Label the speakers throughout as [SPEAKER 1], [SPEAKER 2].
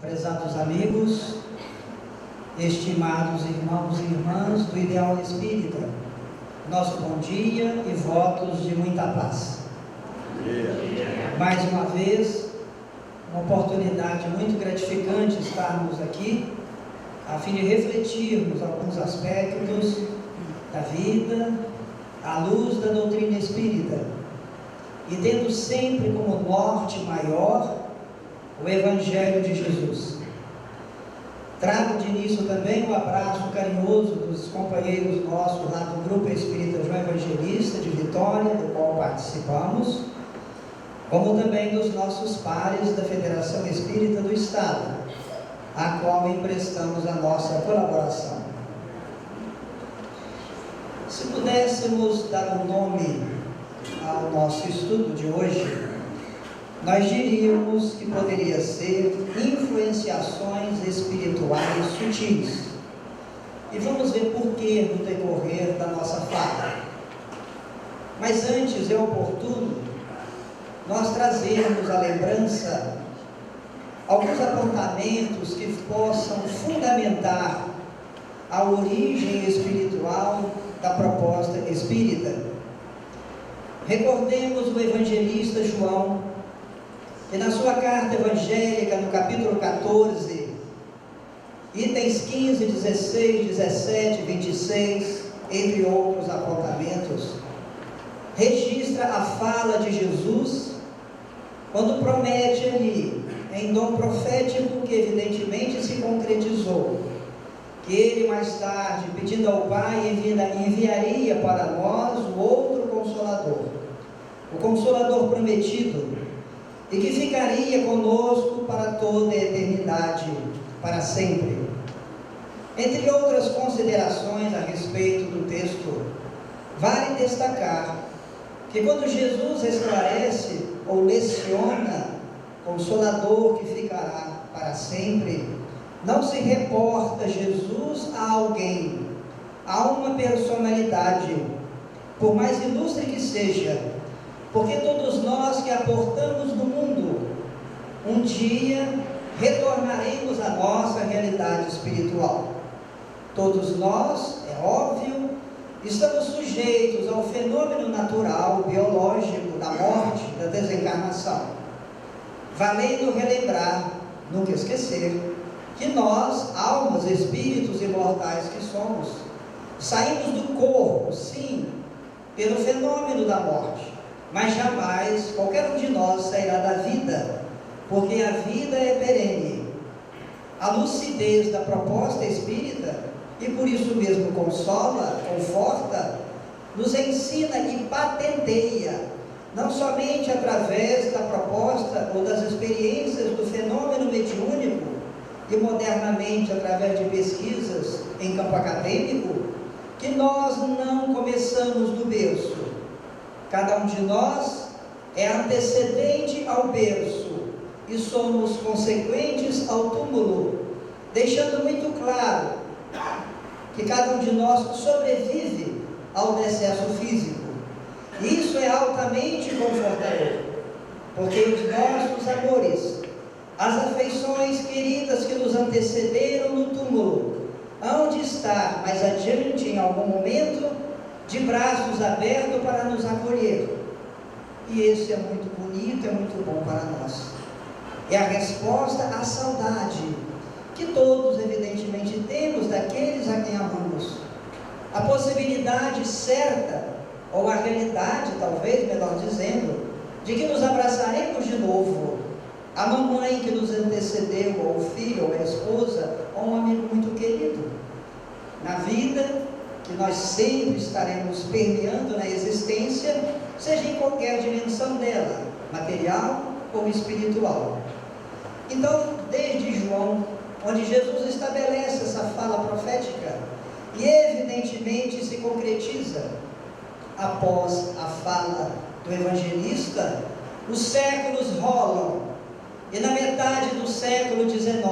[SPEAKER 1] Prezados amigos, estimados irmãos e irmãs do Ideal Espírita, nosso bom dia e votos de muita paz. Mais uma vez, uma oportunidade muito gratificante estarmos aqui, a fim de refletirmos alguns aspectos da vida, à luz da doutrina espírita, e tendo sempre como norte maior o Evangelho de Jesus. Trago de início também um abraço carinhoso dos companheiros nossos lá do Grupo Espírita João Evangelista de Vitória, do qual participamos, como também dos nossos pares da Federação Espírita do Estado, a qual emprestamos a nossa colaboração. Se pudéssemos dar um nome ao nosso estudo de hoje, nós diríamos que poderia ser influenciações espirituais sutis. E vamos ver por que no decorrer da nossa fala. Mas antes é oportuno nós trazermos à lembrança alguns apontamentos que possam fundamentar a origem espiritual da proposta espírita. Recordemos o evangelista João, que na sua carta evangélica, no capítulo 14, itens 15, 16, 17, 26, entre outros apontamentos, registra a fala de Jesus, quando promete ali, em dom profético que evidentemente se concretizou, que ele mais tarde, pedindo ao Pai, enviaria para nós o outro Consolador, o Consolador prometido, e que ficaria conosco para toda a eternidade, para sempre. Entre outras considerações a respeito do texto, vale destacar que quando Jesus esclarece ou leciona Consolador que ficará para sempre, não se reporta Jesus a alguém, a uma personalidade, por mais ilustre que seja, porque todos nós que aportamos no mundo, um dia retornaremos à nossa realidade espiritual. Todos nós, é óbvio, estamos sujeitos ao fenômeno natural, biológico, da morte, da desencarnação. Valendo relembrar, nunca esquecer, que nós, almas, espíritos imortais que somos, saímos do corpo, sim, pelo fenômeno da morte, mas jamais qualquer um de nós sairá da vida, porque a vida é perene. A lucidez da proposta espírita, e por isso mesmo consola, conforta, nos ensina e patenteia, não somente através da proposta ou das experiências do fenômeno mediúnico, e modernamente através de pesquisas em campo acadêmico, que nós não começamos do berço. Cada um de nós é antecedente ao berço e somos consequentes ao túmulo, deixando muito claro que cada um de nós sobrevive ao decesso físico. Isso é altamente confortador, porque os nossos amores, as afeições queridas que nos antecederam no túmulo, hão de estar mais adiante em algum momento, de braços abertos para nos acolher. E esse é muito bonito, é muito bom para nós. É a resposta à saudade que todos evidentemente temos daqueles a quem amamos. A possibilidade certa, ou a realidade talvez, melhor dizendo, de que nos abraçaremos de novo. A mamãe que nos antecedeu, ou o filho, ou a esposa, ou um amigo muito querido. Na vida que nós sempre estaremos permeando na existência, seja em qualquer dimensão dela, material ou espiritual. Então, desde João, onde Jesus estabelece essa fala profética, e evidentemente se concretiza após a fala do evangelista, os séculos rolam, e na metade do século XIX,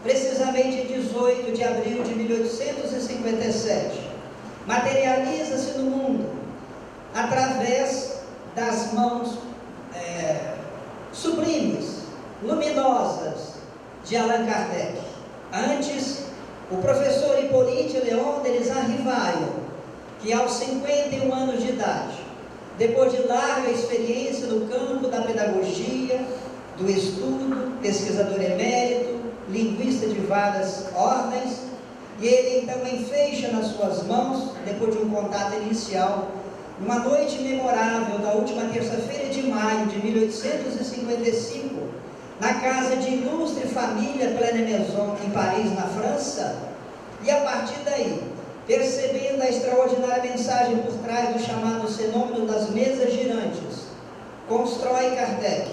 [SPEAKER 1] precisamente 18 de abril de 1857, materializa-se no mundo, através das mãos sublimes, luminosas, de Allan Kardec. Antes, o professor Hippolyte Léon Denis Rivail, que aos 51 anos de idade, depois de larga experiência no campo da pedagogia, do estudo, pesquisador emérito, linguista de várias ordens, e ele então enfeixa nas suas mãos, depois de um contato inicial, numa noite memorável da última terça-feira de maio de 1855, na casa de ilustre família Pleine-Maison, em Paris, na França, e a partir daí, percebendo a extraordinária mensagem por trás do chamado fenômeno das mesas girantes, constrói Kardec,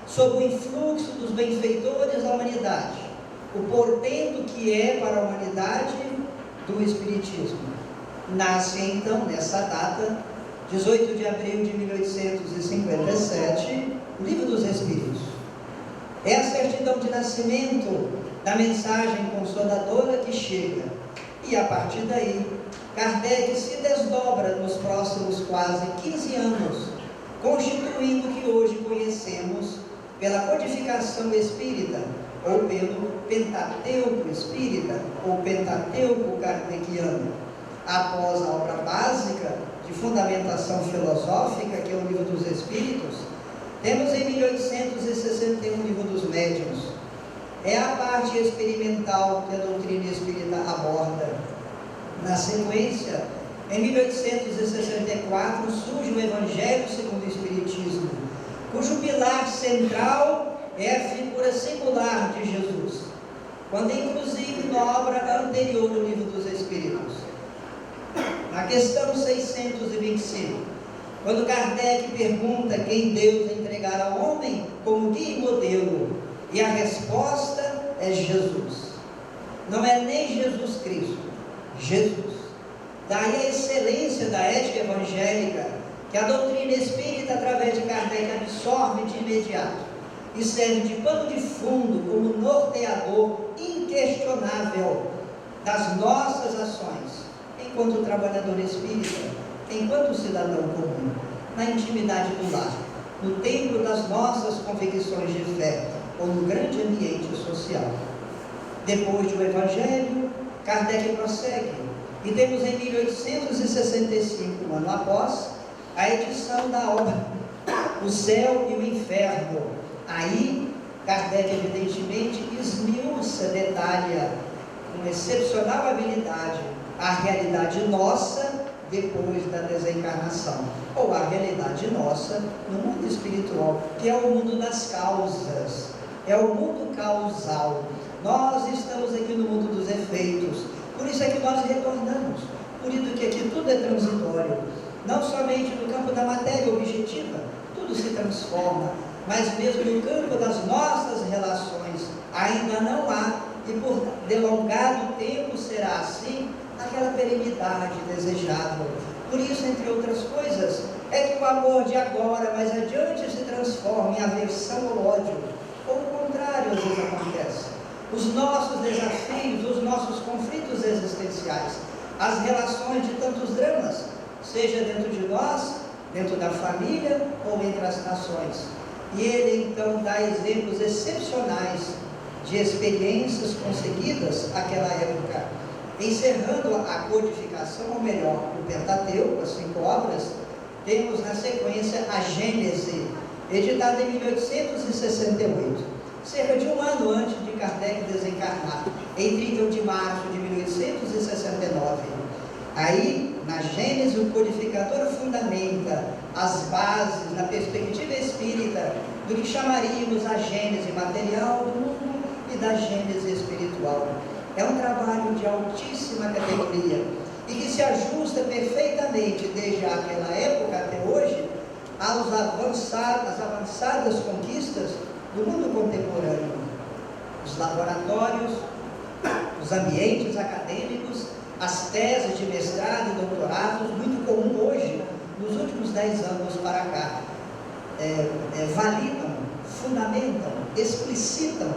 [SPEAKER 1] sob o influxo dos benfeitores da humanidade, o portento que é para a humanidade do Espiritismo. Nasce então, nessa data, 18 de abril de 1857, o Livro dos Espíritos. É a certidão de nascimento da mensagem consoladora que chega. E a partir daí, Kardec se desdobra nos próximos quase 15 anos, constituindo o que hoje conhecemos pela codificação espírita, ou pelo Pentateuco espírita, ou Pentateuco kardeciano. Após a obra básica de fundamentação filosófica, que é o Livro dos Espíritos, temos em 1861 o Livro dos Médiuns. É a parte experimental que a doutrina espírita aborda. Na sequência, em 1864, surge o Evangelho segundo o Espiritismo, cujo pilar central é a figura singular de Jesus, quando inclusive na obra anterior do Livro dos Espíritos, na questão 625, quando Kardec pergunta quem Deus entregará ao homem como guia e modelo, e a resposta é Jesus. Não é nem Jesus Cristo, Jesus. Daí a excelência da ética evangélica, que a doutrina espírita, através de Kardec, absorve de imediato, e serve de pano de fundo como norteador inquestionável das nossas ações, enquanto trabalhador espírita, enquanto cidadão comum, na intimidade do lar, no templo das nossas convicções de fé, ou no grande ambiente social. Depois do Evangelho, Kardec prossegue, e temos em 1865, um ano após, a edição da obra O Céu e o Inferno. Aí, Kardec, evidentemente, esmiuça, detalha, com excepcional habilidade, a realidade nossa depois da desencarnação, ou a realidade nossa no mundo espiritual, que é o mundo das causas, é o mundo causal. Nós estamos aqui no mundo dos efeitos, por isso é que nós retornamos, por isso que aqui tudo é transitório, não somente no campo da matéria objetiva, tudo se transforma, mas mesmo no campo das nossas relações, ainda não há, e por delongado tempo será assim, aquela perenidade desejável. Por isso, entre outras coisas, é que o amor de agora, mais adiante, se transforma em aversão ao ódio, ou o contrário às vezes acontece. Os nossos desafios, os nossos conflitos existenciais, as relações de tantos dramas, seja dentro de nós, dentro da família ou entre as nações. E ele então dá exemplos excepcionais de experiências conseguidas naquela época, encerrando a codificação, ou melhor, o Pentateuco, as 5 obras. Temos na sequência a Gênese, editada em 1868, cerca de um ano antes de Kardec desencarnar, em 30 de março de 1869. Aí, na Gênese, o codificador fundamenta as bases, na perspectiva espírita, do que chamaríamos a Gênese material do mundo e da Gênese espiritual. É um trabalho de altíssima categoria e que se ajusta perfeitamente, desde aquela época até hoje, às avançadas conquistas do mundo contemporâneo. Os laboratórios, os ambientes acadêmicos, as teses de mestrado e doutorado, muito comum hoje, nos últimos 10 anos para cá, validam, fundamentam, explicitam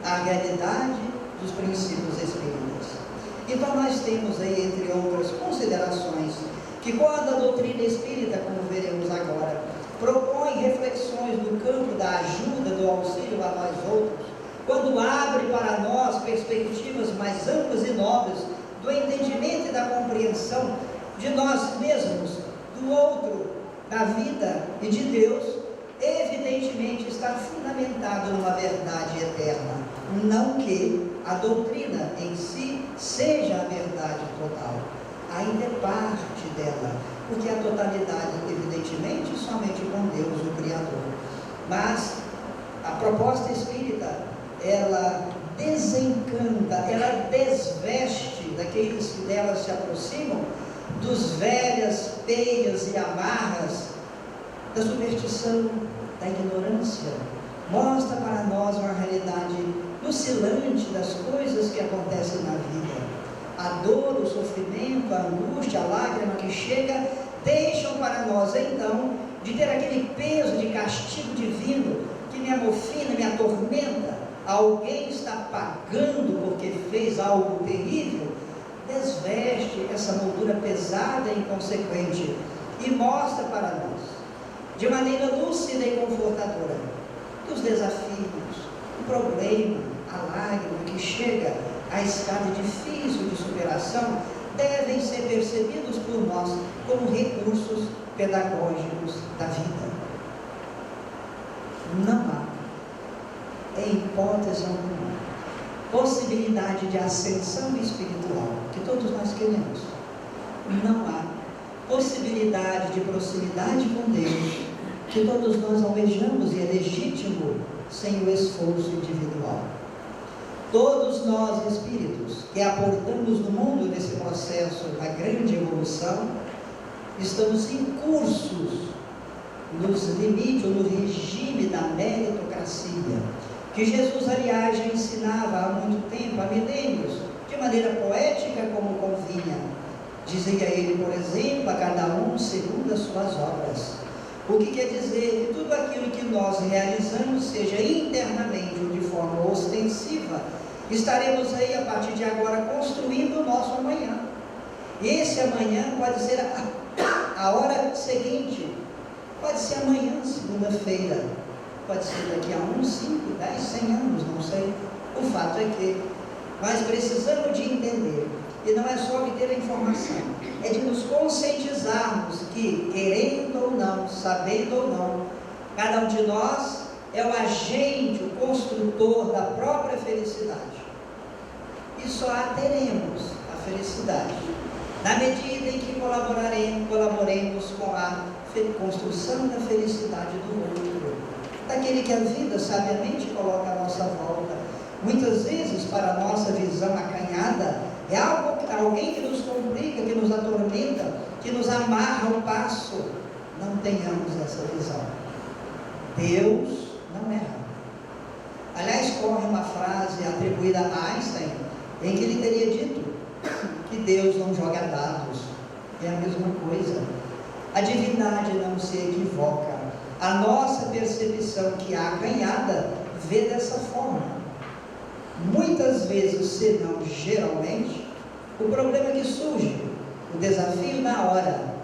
[SPEAKER 1] a realidade dos princípios espíritas. Então nós temos aí, entre outras considerações, que quando a doutrina espírita, como veremos agora, propõe reflexões no campo da ajuda, do auxílio a nós outros, quando abre para nós perspectivas mais amplas e nobres do entendimento e da compreensão de nós mesmos, do outro, da vida e de Deus, evidentemente está fundamentado numa verdade eterna, não que a doutrina em si seja a verdade total, ainda é parte dela, porque a totalidade, evidentemente, somente com Deus, o Criador. Mas a proposta espírita, ela desencanta, ela desveste daqueles que dela se aproximam dos velhas peias e amarras da superstição, da ignorância. Mostra para nós uma realidade oscilante das coisas que acontecem na vida. A dor, o sofrimento, a angústia, a lágrima que chega, deixam para nós então de ter aquele peso de castigo divino que me amofina, me atormenta. Alguém está pagando porque fez algo terrível. Desveste essa moldura pesada e inconsequente e mostra para nós, de maneira lúcida e confortadora, que os desafios, o problema, a lágrima que chega, a escada difícil de superação, devem ser percebidos por nós como recursos pedagógicos da vida. Não há, em hipótese alguma, possibilidade de ascensão espiritual, que todos nós queremos. Não há possibilidade de proximidade com Deus, que todos nós almejamos e é legítimo, sem o esforço individual. Todos nós, espíritos, que aportamos no mundo nesse processo da grande evolução, estamos incursos nos limites, ou no regime da meritocracia, que Jesus, aliás, já ensinava há muito tempo, há milênios, de maneira poética como convinha. Dizia ele, por exemplo, a cada um segundo as suas obras. O que quer dizer que tudo aquilo que nós realizamos, seja internamente ou de forma ostensiva, estaremos aí a partir de agora construindo o nosso amanhã. E esse amanhã pode ser a hora seguinte, pode ser amanhã, segunda-feira, pode ser daqui a 1, 5, 10, 100 anos, não sei. O fato é que nós precisamos de entender, e não é só de ter a informação, é de nos conscientizarmos que, querendo ou não, sabendo ou não, cada um de nós é o agente, o construtor da própria felicidade. E só a teremos, a felicidade, na medida em que colaboremos com a construção da felicidade do outro, daquele que a vida sabiamente coloca à nossa volta. Muitas vezes, para a nossa visão acanhada, é alguém que nos complica, que nos atormenta, que nos amarra ao passo. Não tenhamos essa visão. Deus não erra. Aliás, corre uma frase atribuída a Einstein, em que ele teria dito que Deus não joga dados. É a mesma coisa. A divindade não se equivoca. A nossa percepção, que é acanhada, vê dessa forma. Muitas vezes, se não geralmente, o problema que surge, o desafio na hora,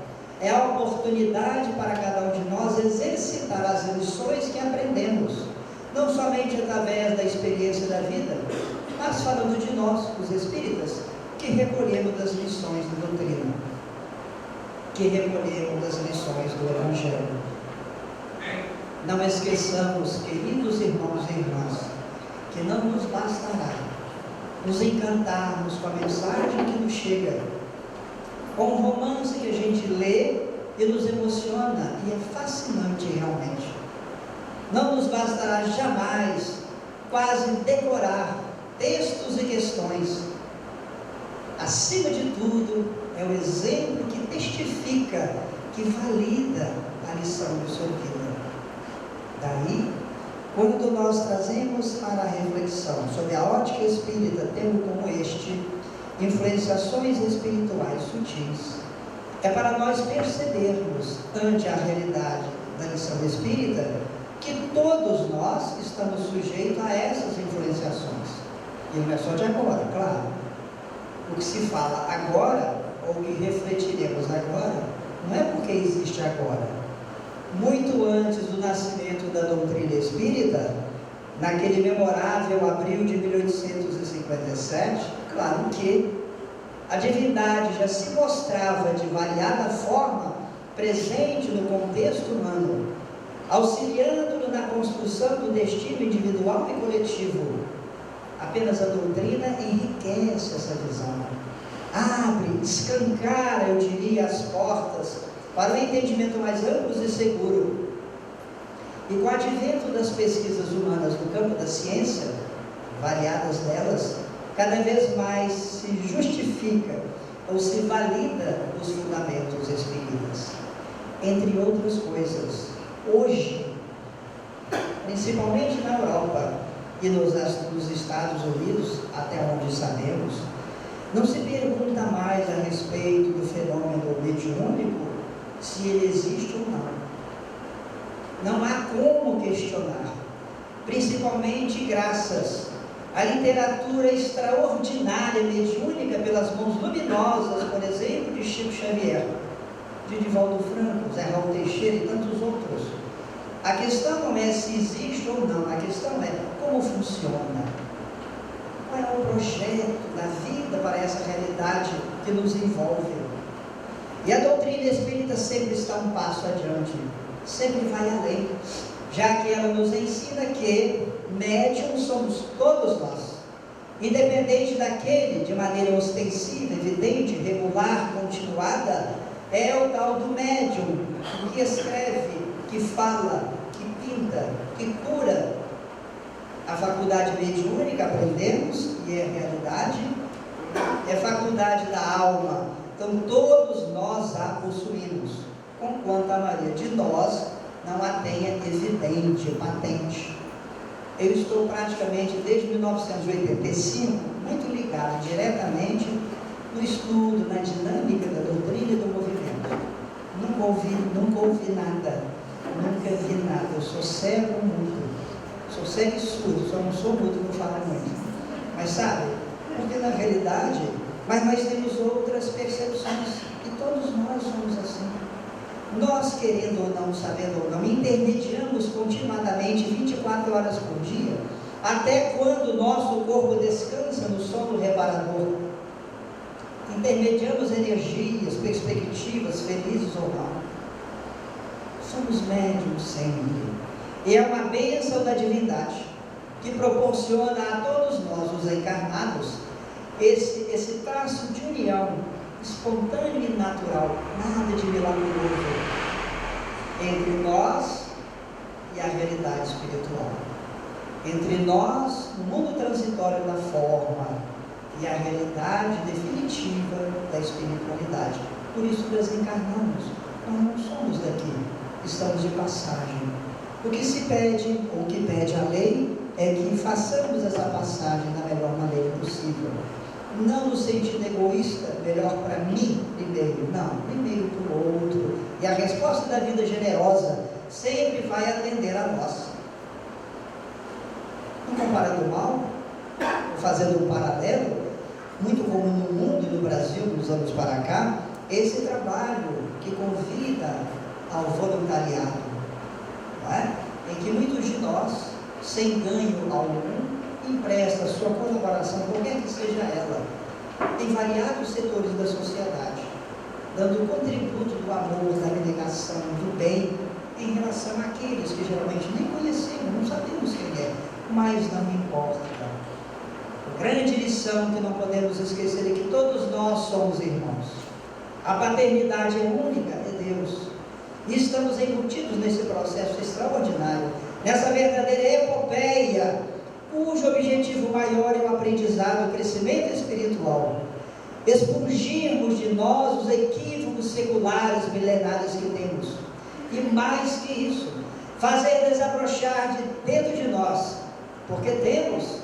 [SPEAKER 1] é a oportunidade para cada um de nós exercitar as lições que aprendemos, não somente através da experiência da vida, mas falando de nós, os espíritas, que recolhemos das lições da doutrina, que recolhemos das lições do Evangelho. Não esqueçamos, queridos irmãos e irmãs, que não nos bastará nos encantarmos com a mensagem que nos chega, com um romance que a gente lê e nos emociona, e é fascinante realmente. Não nos bastará jamais quase decorar textos e questões. Acima de tudo, é o exemplo que testifica, que valida a lição absorvida. Daí, quando nós trazemos para a reflexão sobre a ótica espírita, tendo como este influenciações espirituais sutis, é para nós percebermos, ante a realidade da lição espírita, que todos nós estamos sujeitos a essas influenciações. E não é só de agora, claro. O que se fala agora, ou o que refletiremos agora, não é porque existe agora. Muito antes do nascimento da doutrina espírita, naquele memorável abril de 1857, claro que a divindade já se mostrava de variada forma presente no contexto humano, auxiliando-no na construção do destino individual e coletivo. Apenas a doutrina enriquece essa visão, abre, escancara, eu diria, as portas para um entendimento mais amplo e seguro. E com o advento das pesquisas humanas no campo da ciência, variadas delas, cada vez mais se justifica ou se valida os fundamentos espíritas. Entre outras coisas, hoje, principalmente na Europa e nos Estados Unidos, até onde sabemos, não se pergunta mais a respeito do fenômeno mediúnico, se ele existe ou não. Não há como questionar, principalmente graças à literatura extraordinária mediúnica pelas mãos luminosas, por exemplo, de Chico Xavier, de Divaldo Franco, Zé Raul Teixeira e tantos outros. A questão não é se existe ou não, a questão é como funciona. Qual é o projeto da vida para essa realidade que nos envolve? E a doutrina espírita sempre está um passo adiante, sempre vai além, já que ela nos ensina que médium somos todos nós, independente daquele, de maneira ostensiva, evidente, regular, continuada, é o tal do médium, que escreve, que fala, que pinta, que cura. A faculdade mediúnica, aprendemos, e é realidade, é faculdade da alma, então todos nós a possuímos, conquanto a maioria de nós não a tenha evidente, patente. Eu estou praticamente desde 1985 muito ligado diretamente no estudo, na dinâmica da doutrina e do movimento. Nunca ouvi nada, nunca vi nada. Eu sou cego mudo, sou cego e surdo, só não sou mudo por falar muito. Mas sabe, porque na realidade, mas nós temos outras percepções, e todos nós somos assim. Nós, querendo ou não, sabendo ou não, intermediamos continuadamente 24 horas por dia, até quando o nosso corpo descansa no sono reparador. Intermediamos energias, perspectivas, felizes ou não. Somos médiums sempre. E é uma bênção da divindade, que proporciona a todos nós, os encarnados, esse traço de união espontâneo e natural, nada de milagroso, entre nós e a realidade espiritual, entre nós, no mundo transitório da forma, e a realidade definitiva da espiritualidade. Por isso desencarnamos, nós não somos daqui, estamos de passagem. O que se pede, ou o que pede a lei, é que façamos essa passagem da melhor maneira possível. Não no sentido egoísta, melhor para mim primeiro, não, primeiro para o outro. E a resposta da vida generosa sempre vai atender a nós. Não comparando o mal, fazendo um paralelo, muito comum no mundo e no Brasil, nos anos para cá, esse trabalho que convida ao voluntariado, não é? Em que muitos de nós, sem ganho algum, empresta a sua colaboração, qualquer que seja ela, em variados setores da sociedade, dando o contributo do amor, da abnegação, do bem, em relação àqueles que geralmente nem conhecemos, não sabemos quem é, mas não importa. A grande lição que não podemos esquecer é que todos nós somos irmãos. A paternidade é única, é Deus. E estamos embutidos nesse processo extraordinário, nessa verdadeira epopeia, cujo objetivo maior é o aprendizado, o crescimento espiritual. Expungirmos de nós os equívocos seculares milenares que temos. E mais que isso, fazer desabrochar de dentro de nós, porque temos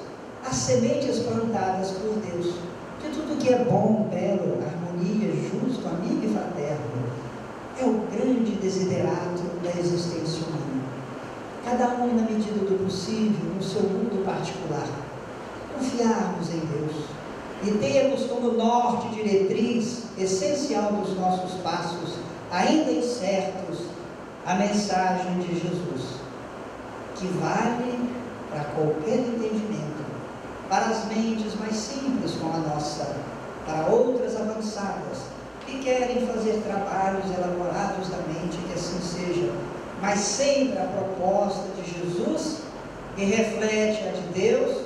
[SPEAKER 1] as sementes plantadas por Deus, de tudo que é bom, belo, harmonia, justo, amigo e fraterno. É o grande desiderato da existência humana. Cada um na medida do possível, no seu mundo particular. Confiarmos em Deus e termos como norte e diretriz essencial dos nossos passos, ainda incertos, a mensagem de Jesus, que vale para qualquer entendimento, para as mentes mais simples como a nossa, para outras avançadas, que querem fazer trabalhos elaborados da mente, que assim seja, mas sempre a proposta de Jesus, que reflete a de Deus,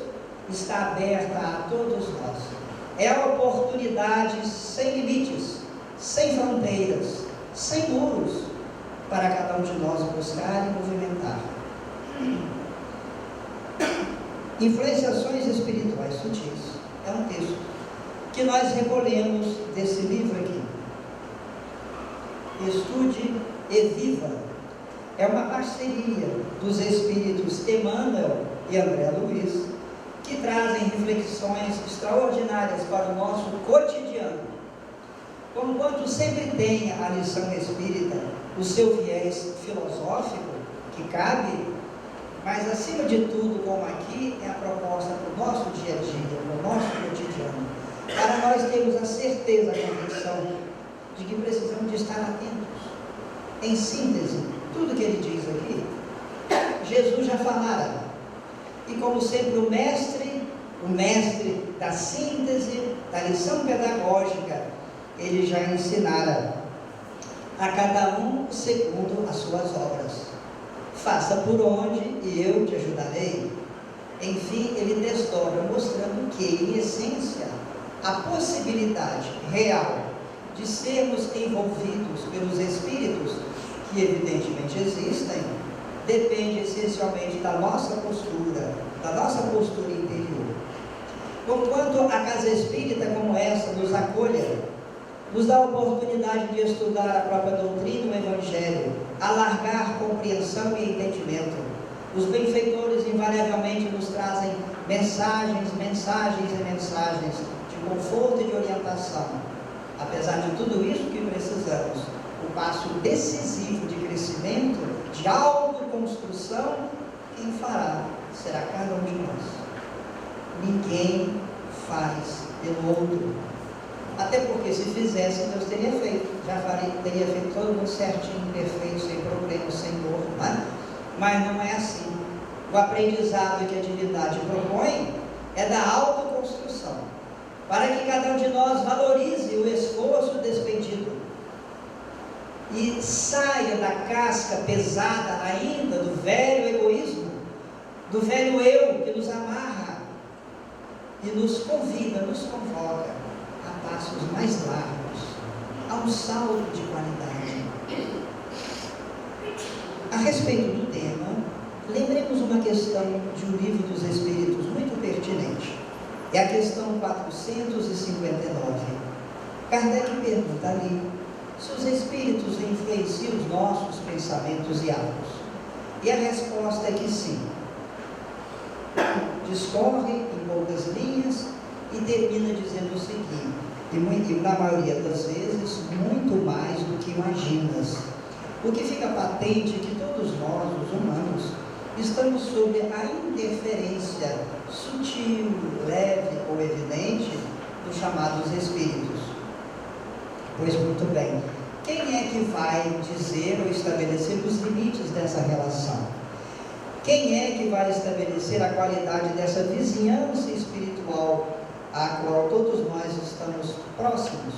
[SPEAKER 1] está aberta a todos nós. É a oportunidade sem limites, sem fronteiras, sem muros, para cada um de nós buscar e movimentar. Influenciações espirituais sutis é um texto que nós recolhemos desse livro aqui. Estude e Viva é uma parceria dos espíritos Emmanuel e André Luiz, que trazem reflexões extraordinárias para o nosso cotidiano. Conquanto sempre tenha a lição espírita o seu viés filosófico, que cabe, mas acima de tudo, como aqui, é a proposta para o nosso dia a dia, para o nosso cotidiano, para nós termos a certeza, a convicção de que precisamos de estar atentos. Em síntese, tudo que ele diz aqui, Jesus já falara, e como sempre o mestre da síntese, da lição pedagógica, ele já ensinara a cada um segundo as suas obras. Faça por onde e eu te ajudarei. Enfim, ele desdobra, mostrando que, em essência, a possibilidade real de sermos envolvidos pelos espíritos, que evidentemente existem, depende essencialmente da nossa postura interior. Conquanto a casa espírita como essa nos acolha, nos dá a oportunidade de estudar a própria doutrina, o Evangelho, alargar compreensão e entendimento. Os benfeitores invariavelmente nos trazem mensagens de conforto e de orientação. Apesar de tudo isso que precisamos, o passo decisivo de crescimento, de autoconstrução, quem fará será cada um de nós. Ninguém faz pelo outro. Até porque se fizesse, Deus teria feito. Teria feito todo mundo certinho, perfeito, sem problema, sem dor, não é? Mas não é assim. O aprendizado que a divindade propõe é da autoconstrução, para que cada um de nós valorize o esforço despendido e saia da casca pesada ainda do velho egoísmo, do velho eu que nos amarra e nos convida, nos convoca a passos mais largos, a um salto de qualidade. A respeito do tema, lembremos uma questão de um livro dos Espíritos muito pertinente. É a questão 459. Kardec pergunta ali se os Espíritos influenciam os nossos pensamentos e atos. E a resposta é que sim. Discorre em poucas linhas e termina dizendo o seguinte, e na maioria das vezes, muito mais do que imaginas. O que fica patente é que todos nós, os humanos, estamos sob a interferência sutil, leve ou evidente dos chamados espíritos. Pois muito bem, quem é que vai dizer ou estabelecer os limites dessa relação? Quem é que vai estabelecer a qualidade dessa vizinhança espiritual a qual todos nós estamos próximos,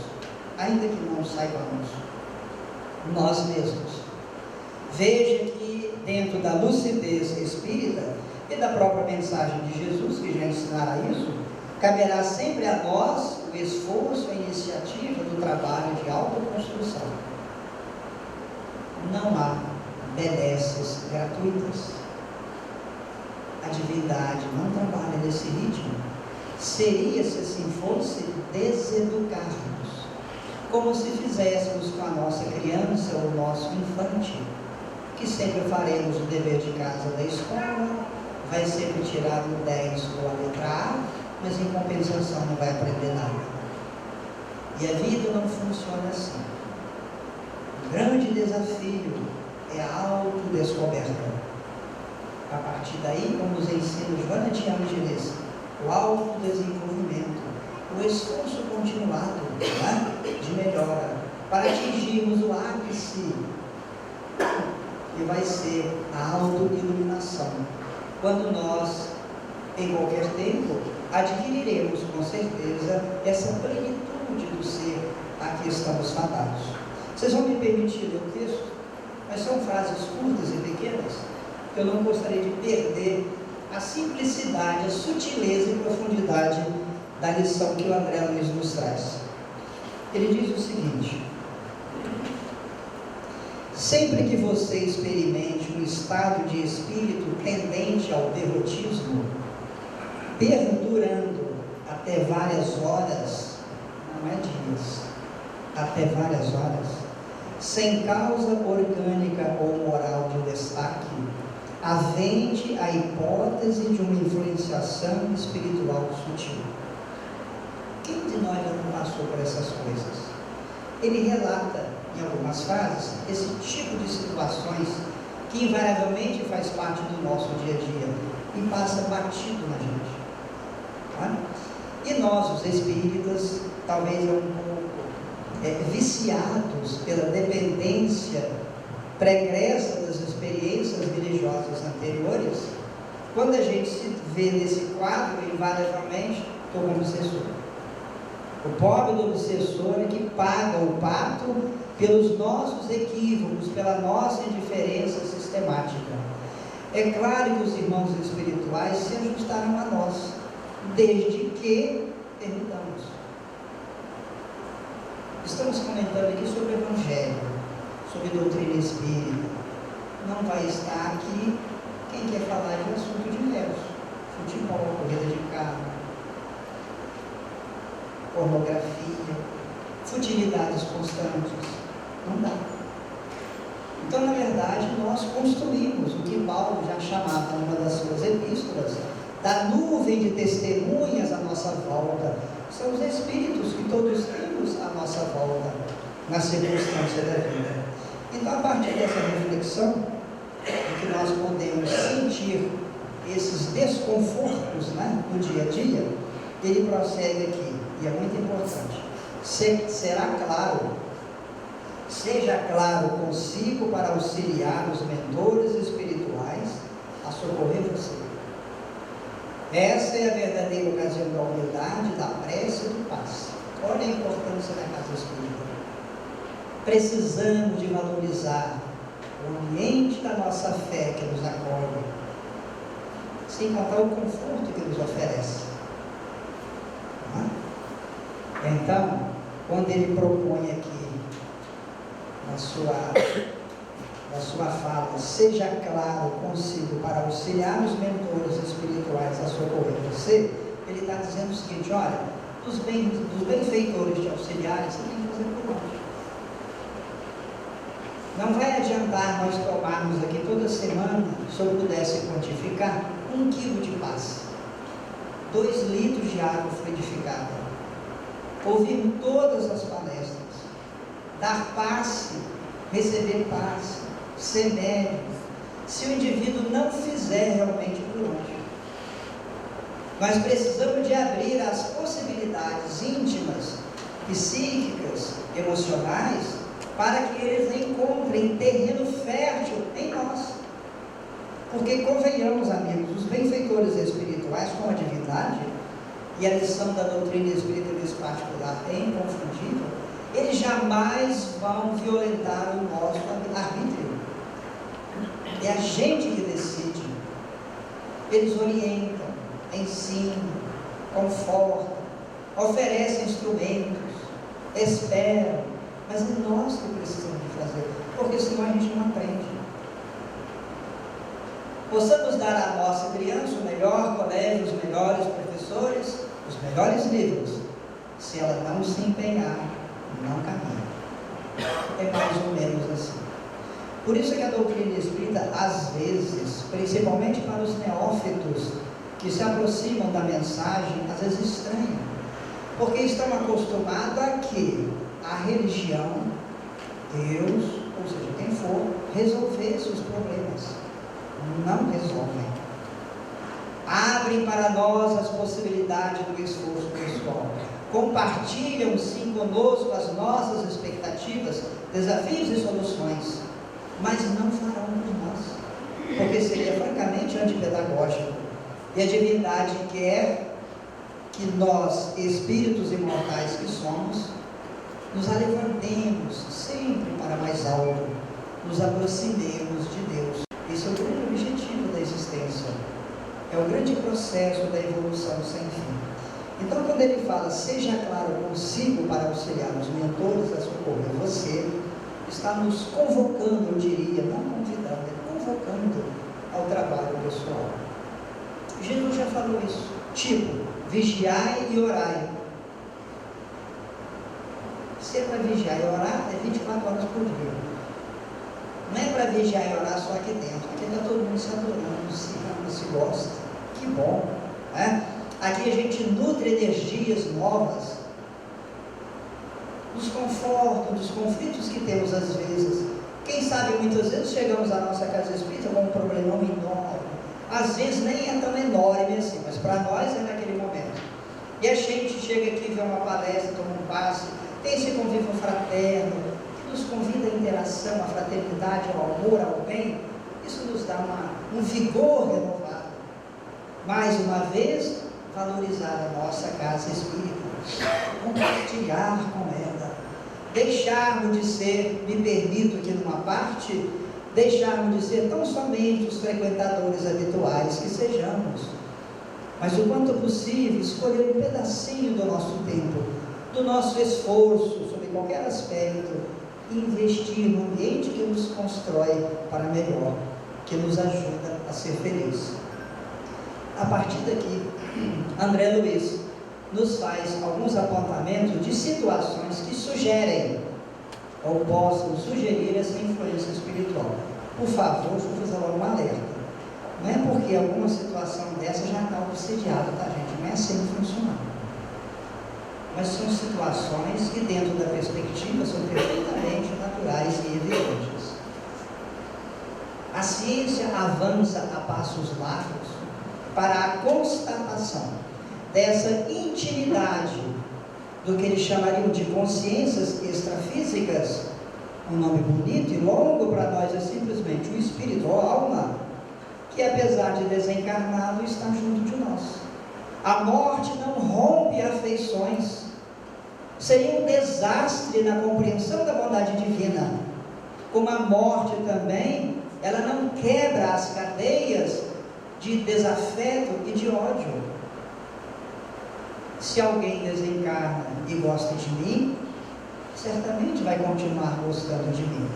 [SPEAKER 1] ainda que não saibamos? Nós mesmos. Veja que dentro da lucidez espírita e da própria mensagem de Jesus, que já ensinará isso, caberá sempre a nós o esforço, a iniciativa do trabalho de autoconstrução. Não há benesses gratuitas. A divindade não trabalha nesse ritmo. Seria, se assim fosse, deseducar-nos, como se fizéssemos com a nossa criança ou o nosso infante, que sempre faremos o dever de casa da escola, vai sempre tirar um 10 ou a letra A, mas em compensação não vai aprender nada. E a vida não funciona assim. O grande desafio é a autodescoberta. A partir daí, como nos ensina Joana de Ângeles, o autodesenvolvimento, o esforço continuado, né, de melhora, para atingirmos o ápice, que vai ser a autoiluminação. quando nós, em qualquer tempo, adquiriremos com certeza essa plenitude do ser a que estamos fadados. Vocês vão me permitir ler o texto, mas são frases curtas e pequenas, que eu não gostaria de perder a simplicidade, a sutileza e profundidade da lição que o André Luiz nos traz. Ele diz o seguinte: sempre que você experimente um estado de espírito tendente ao derrotismo, perdurando até várias horas, não é dias, até várias horas, sem causa orgânica ou moral de destaque, havente a hipótese de uma influenciação espiritual sutil. Quem de nós já não passou por essas coisas? Ele relata, em algumas frases, esse tipo de situações que invariavelmente faz parte do nosso dia a dia e passa batido na gente. Tá? E nós, os espíritas, talvez um pouco viciados pela dependência pregressa das experiências religiosas anteriores, quando a gente se vê nesse quadro, invariavelmente, estou como obsessor. O pobre do obsessor é que paga o pato pelos nossos equívocos, pela nossa indiferença sistemática. É claro que os irmãos espirituais se ajustaram a nós, desde que permitamos. Estamos comentando aqui sobre o Evangelho, sobre doutrina espírita. Não vai estar aqui quem quer falar de assunto de meros, futebol, corrida de carro, pornografia, futilidades constantes. Não dá. Então, na verdade, nós construímos o que Paulo já chamava numa das suas epístolas, da nuvem de testemunhas à nossa volta. São os espíritos que todos temos à nossa volta, na circunstância da vida. Então, a partir dessa reflexão, em que nós podemos sentir esses desconfortos, né, no dia a dia, ele prossegue aqui, e é muito importante: seja claro consigo para auxiliar os mentores espirituais a socorrer você. Essa é a verdadeira ocasião da humildade, da prece e do passe. Olha a importância da casa espírita. Precisamos de valorizar o ambiente da nossa fé que nos acolhe, sem contar o conforto que nos oferece. Então, quando ele propõe aqui, na sua fala, seja claro consigo para auxiliar os mentores espirituais a socorrer você, ele está dizendo o seguinte: olha, dos benfeitores te auxiliarem, você tem que fazer por onde? Não vai adiantar nós tomarmos aqui toda semana, se eu pudesse quantificar, 1 quilo de paz, 2 litros de água fluidificada, ouvir todas as palestras, dar passe, receber passe, ser médico, se o indivíduo não fizer realmente por onde. Nós precisamos de abrir as possibilidades íntimas, psíquicas, emocionais, para que eles encontrem terreno fértil em nós. Porque, convenhamos, amigos, os benfeitores espirituais com a divindade, e a lição da doutrina espírita nesse particular é inconfundível, eles jamais vão violentar o nosso arbítrio. É a gente que decide. Eles orientam, ensinam, confortam, oferecem instrumentos, esperam, mas é nós que precisamos de fazer, porque senão a gente não aprende. Possamos dar à nossa criança o melhor colégio, os melhores professores, os melhores livros, se ela não se empenhar, não caminha. É mais ou menos assim. Por isso que a doutrina espírita, às vezes, principalmente para os neófitos que se aproximam da mensagem, às vezes estranha, porque estão acostumados a que a religião, Deus, ou seja, quem for, resolvesse os problemas. Não resolvem. Abrem para nós as possibilidades do esforço pessoal. Compartilham sim conosco as nossas expectativas, desafios e soluções, mas não farão por nós. porque seria francamente antipedagógico. E a divindade quer que nós, espíritos imortais que somos, nos alevantemos sempre para mais alto, nos aproximemos de Deus. Esse é o grande objetivo da existência, é o grande processo da evolução sem fim. Então, quando ele fala, seja claro consigo para auxiliar os mentores a socorrer você, está nos convocando, eu diria, não convidando, é convocando ao trabalho pessoal. Jesus já falou isso, tipo, vigiai e orai. Se é para vigiar e orar, é 24 horas por dia. Não é para vigiar e orar só aqui dentro, aqui está todo mundo se adorando, se ama, se gosta, que bom, né? Aqui a gente nutre energias novas, dos confortos, dos conflitos que temos às vezes. Quem sabe muitas vezes chegamos à nossa casa espírita com um problemão enorme, às vezes nem é tão enorme assim, mas para nós é naquele momento. E a gente chega aqui, vê uma palestra, toma um passe, tem esse convívio fraterno, que nos convida à interação, à fraternidade, ao amor, ao bem. Isso nos dá um vigor renovado. Mais uma vez, valorizar a nossa casa espírita, compartilhar com ela, deixarmos de ser, me permito aqui numa parte, deixarmos de ser tão somente os frequentadores habituais que sejamos, mas o quanto possível escolher um pedacinho do nosso tempo, do nosso esforço, sobre qualquer aspecto, e investir no ambiente que nos constrói para melhor, que nos ajuda a ser felizes. A partir daqui, André Luiz nos faz alguns apontamentos de situações que sugerem ou possam sugerir essa influência espiritual. Por favor, vou fazer logo um alerta. Não é porque alguma situação dessa já está obsediada, tá, gente? Não é assim que funciona. Mas são situações que, dentro da perspectiva, são perfeitamente naturais e evidentes. A ciência avança a passos largos para a constatação dessa intimidade do que eles chamariam de consciências extrafísicas, um nome bonito e longo para nós é simplesmente o espírito ou a alma, que apesar de desencarnado está junto de nós. A morte não rompe afeições, seria um desastre na compreensão da bondade divina, como a morte também, ela não quebra as cadeias de desafeto e de ódio. Se alguém desencarna e gosta de mim, certamente vai continuar gostando de mim.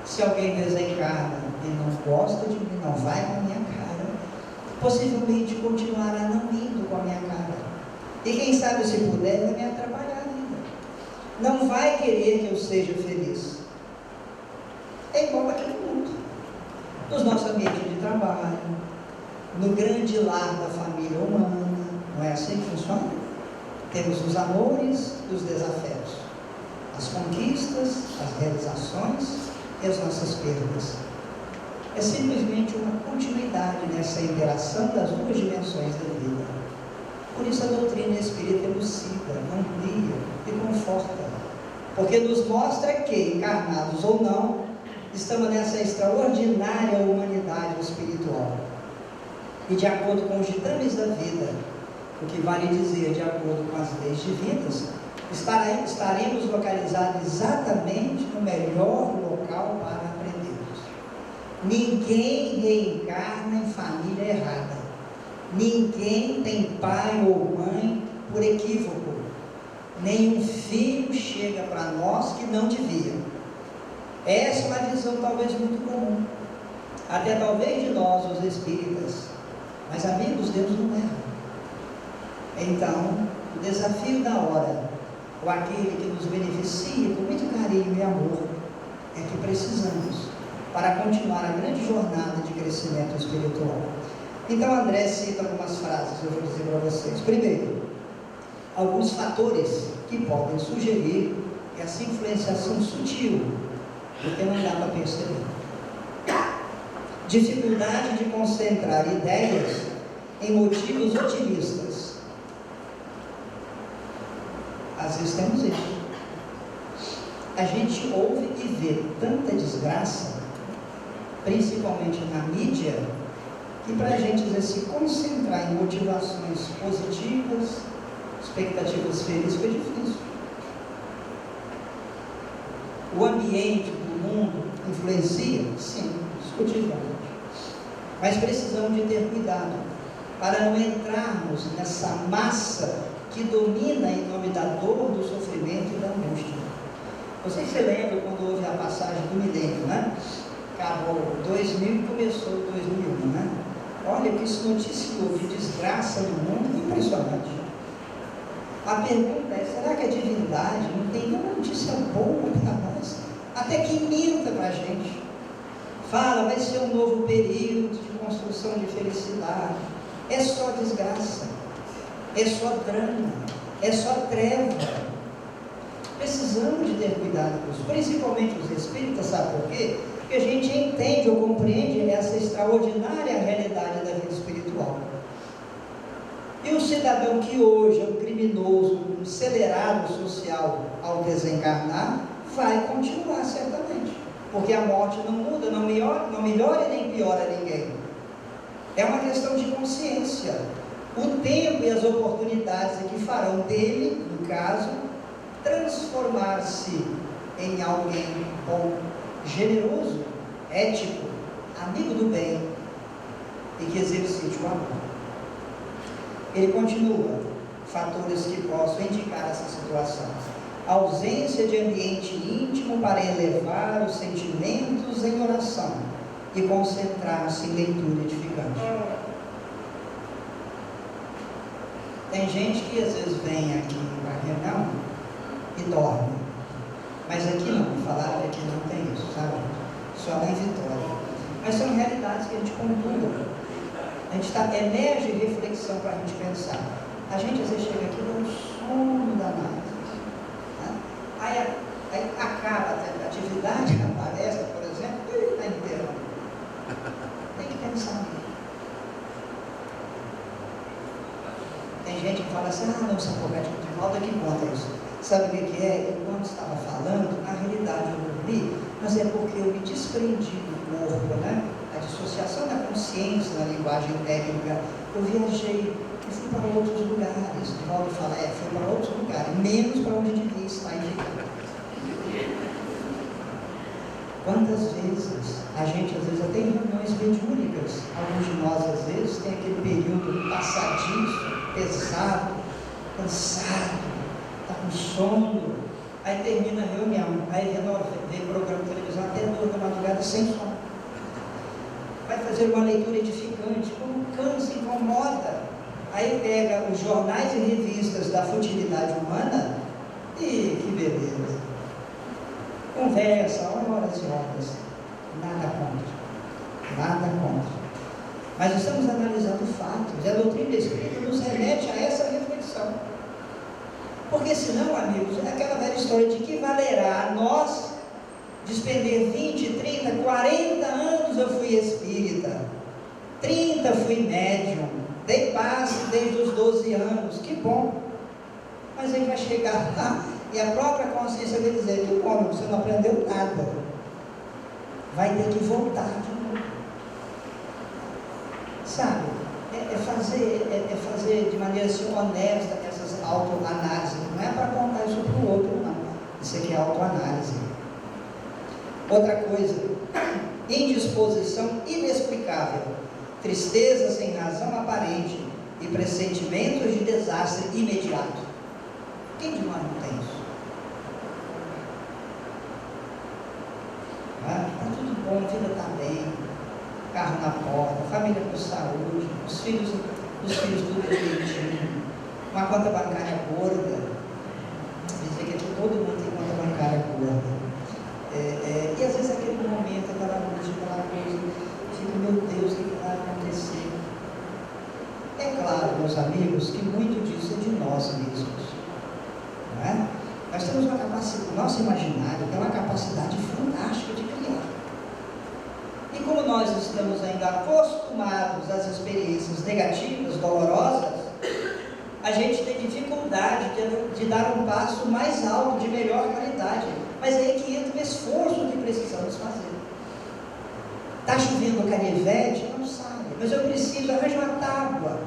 [SPEAKER 1] Se alguém desencarna e não gosta de mim, não vai com a minha cara, possivelmente continuará não indo com a minha cara. E quem sabe, se puder, vai me atrapalhar ainda. Não vai querer que eu seja feliz. É igual aqui no mundo, nos nossos ambientes de trabalho, no grande lar da família humana. Não é assim que funciona? Temos os amores e os desafetos, as conquistas, as realizações e as nossas perdas. É simplesmente uma continuidade nessa interação das duas dimensões da vida. Por isso a doutrina espírita elucida, amplia e conforta, porque nos mostra que, encarnados ou não, estamos nessa extraordinária humanidade espiritual. E de acordo com os ditames da vida, o que vale dizer, de acordo com as leis divinas, estaremos localizados exatamente no melhor local para aprendermos. Ninguém reencarna em família errada. Ninguém tem pai ou mãe por equívoco. Nenhum filho chega para nós que não devia. Essa é uma visão talvez muito comum, até talvez de nós, os espíritas. Mas amigos, Deus não erra. Então, o desafio da hora, ou aquele que nos beneficia com muito carinho e amor, é que precisamos para continuar a grande jornada de crescimento espiritual. Então André cita algumas frases, eu vou dizer para vocês. Primeiro, alguns fatores que podem sugerir essa influenciação sutil, porque não dá para perceber. Dificuldade de concentrar ideias em motivos otimistas. Às vezes temos isso. A gente ouve e vê tanta desgraça, principalmente na mídia, que para a gente se concentrar em motivações positivas, expectativas felizes, foi difícil. O ambiente do mundo influencia? Sim, discutivelmente. Mas precisamos de ter cuidado para não entrarmos nessa massa que domina em nome da dor, do sofrimento e da angústia. Vocês se lembram quando houve a passagem do milênio, né? Acabou 2000 e começou 2001, né? Olha que isso noticiou de desgraça no mundo, impressionante. A pergunta é, será que a divindade não tem nenhuma notícia boa para nós? Até que minta para a gente. Fala, vai ser um novo período de construção de felicidade. É só desgraça, é só drama, é só treva. Precisamos de ter cuidado com isso, principalmente os espíritas, sabe por quê? Porque a gente entende ou compreende essa extraordinária realidade da vida espiritual. E o cidadão que hoje é um criminoso, um acelerado social ao desencarnar, vai continuar certamente, porque a morte não muda, não melhora e nem piora ninguém. É uma questão de consciência. O tempo e as oportunidades é que farão dele, no caso, transformar-se em alguém bom, generoso, ético, amigo do bem e que exercite o amor. Ele continua, fatores que possam indicar essa situação: ausência de ambiente íntimo para elevar os sentimentos em oração e concentrar-se em leitura edificante. Tem gente que às vezes vem aqui para a reunião e dorme, mas aqui não, falaram que aqui não tem isso, sabe? Só lá em Vitória. Mas são realidades que a gente pontua. A gente emerge reflexão para a gente pensar. A gente às vezes chega aqui e dá um sono danado, né? Aí acaba a atividade, a palestra, por exemplo, e está inteiro. Tem que pensar nisso. Tem gente que fala assim, não, Sapocate de volta que conta isso. Sabe o que é? Eu, quando estava falando, na realidade eu dormi, mas é porque eu me desprendi do corpo, né? A dissociação da consciência na linguagem técnica. Eu viajei e fui para outros lugares. De modo fala, fui para outros lugares, menos para onde devia estar e ficar. Quantas vezes a gente, às vezes, até em reuniões mediúnicas, alguns de nós, às vezes, tem aquele período passadiço, pesado, cansado, está com sono, aí termina a reunião, aí vê programa de televisão até 2 da madrugada sem sono. Vai fazer uma leitura edificante, como cansa, incomoda. Aí pega os jornais e revistas da futilidade humana e que beleza. Conversa, horas e horas. Nada contra. Nada contra. Mas estamos analisando fatos. E a doutrina espírita nos remete a essa reflexão. Porque senão, amigos, é aquela velha história de que valerá a nós despender 20, 30, 40 anos eu fui espírita, 30 fui médium, dei passe desde os 12 anos, que bom. Mas aí vai chegar lá e a própria consciência vai dizer, que bom, você não aprendeu nada, vai ter que voltar de novo. Sabe, é fazer de maneira assim, honesta essas autoanálises, não é para contar isso para o outro, não. Isso aqui é autoanálise. Outra coisa, indisposição inexplicável, tristeza sem razão aparente e pressentimentos de desastre imediato. Quem de nós não tem isso? Está tudo bom, a vida está bem, carro na porta, família com saúde, os filhos tudo direitinho, uma conta bancária gorda. Dizer que aqui todo mundo tem conta bancária gorda. E às vezes aquele momento, aquela coisa, fica, meu Deus, o que vai acontecer? É claro, meus amigos, que muito disso é de nós mesmos, não é? Nós temos uma capacidade, o nosso imaginário tem uma capacidade fantástica de criar. E como nós estamos ainda acostumados às experiências negativas, dolorosas, a gente tem dificuldade de dar um passo mais alto, de melhor qualidade. Mas é aí que entra o esforço que precisamos fazer. Está chovendo canivete? Não sai. Mas eu preciso arranjar uma tábua.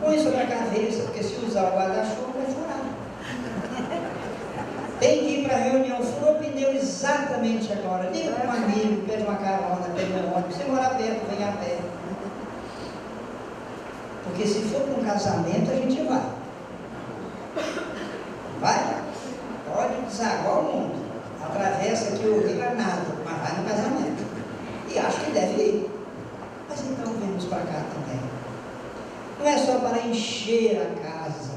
[SPEAKER 1] Põe sobre a cabeça, porque se usar o guarda-chuva vai furar. Tem que ir para a reunião, furou o pneu exatamente agora. Liga para um amigo, pede uma carona, pede um ônibus. Se morar perto, vem a pé. Porque se for para um casamento, a gente vai. Vai? Pode desaguar o mundo. Atravessa aqui o rio, é nada, mas vai no casamento. E acho que deve ir. Mas então vemos para cá também. Não é só para encher a casa,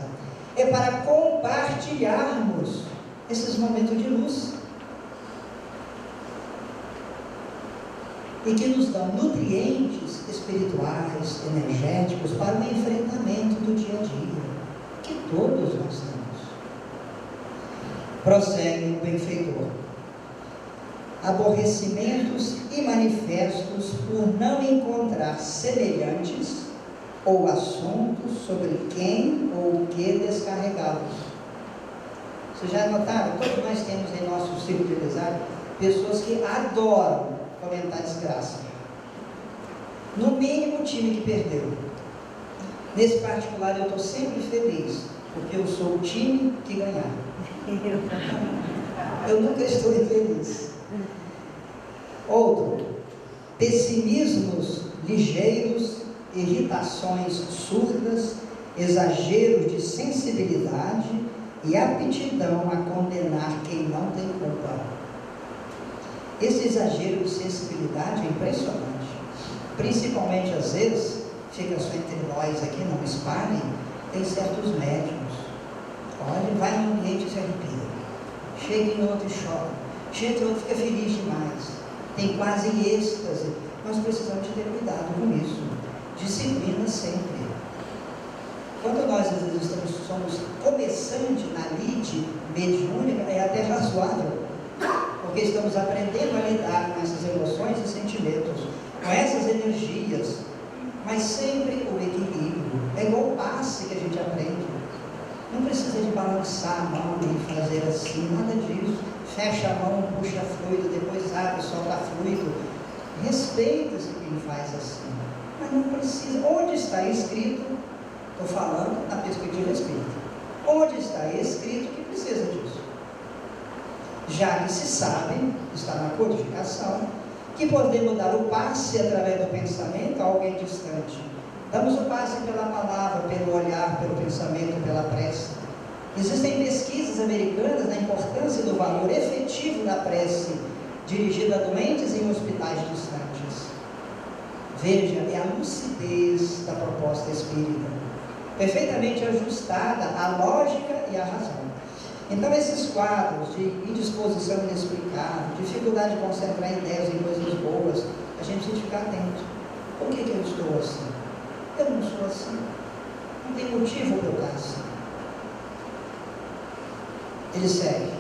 [SPEAKER 1] é para compartilharmos esses momentos de luz. E que nos dão nutrientes espirituais, energéticos, para o enfrentamento do dia a dia, que todos nós temos. Prossegue o benfeitor. Aborrecimentos e manifestos por não encontrar semelhantes ou assuntos sobre quem ou o que descarregá-los. Vocês já notaram? Todos nós temos em nosso círculo de amizade pessoas que adoram comentar desgraça. No mínimo o time que perdeu. Nesse particular eu estou sempre feliz, porque eu sou o time que ganhar. Eu nunca estou infeliz. Outro, pessimismos ligeiros, irritações surdas, exageros de sensibilidade e aptidão a condenar quem não tem culpa. Esse exagero de sensibilidade é impressionante. Principalmente às vezes, fica só entre nós aqui, não espalhem, tem certos médicos. Olha, vai no ambiente e se arrepia. Chega em outro e chora. Chega em outro e fica feliz demais. Tem quase êxtase. Nós precisamos de ter cuidado com isso. Disciplina sempre. Quando nós às vezes somos começantes na lide mediúnica, é até razoável, porque estamos aprendendo a lidar com essas emoções e sentimentos, com essas energias, mas sempre o equilíbrio. É igual o passe que a gente aprende. Não precisa de balançar a mão e fazer assim, nada disso. Fecha a mão, puxa fluido, depois abre, solta fluido. Respeita-se quem faz assim, mas não precisa. Onde está escrito, estou falando na perspectiva espírita, onde está escrito que precisa disso? Já que se sabe, está na codificação, que podemos dar o passe através do pensamento a alguém distante. Damos o passe pela palavra, pelo olhar, pelo pensamento, pela prece. Existem pesquisas americanas na importância do valor efetivo da prece dirigida a doentes em hospitais distantes. Veja, é a lucidez da proposta espírita, perfeitamente ajustada à lógica e à razão. Então esses quadros de indisposição inexplicável, dificuldade de concentrar ideias em coisas boas, a gente tem que ficar atento. Por que eu estou assim? Eu não sou assim. Não tem motivo para eu estar assim. Ele segue.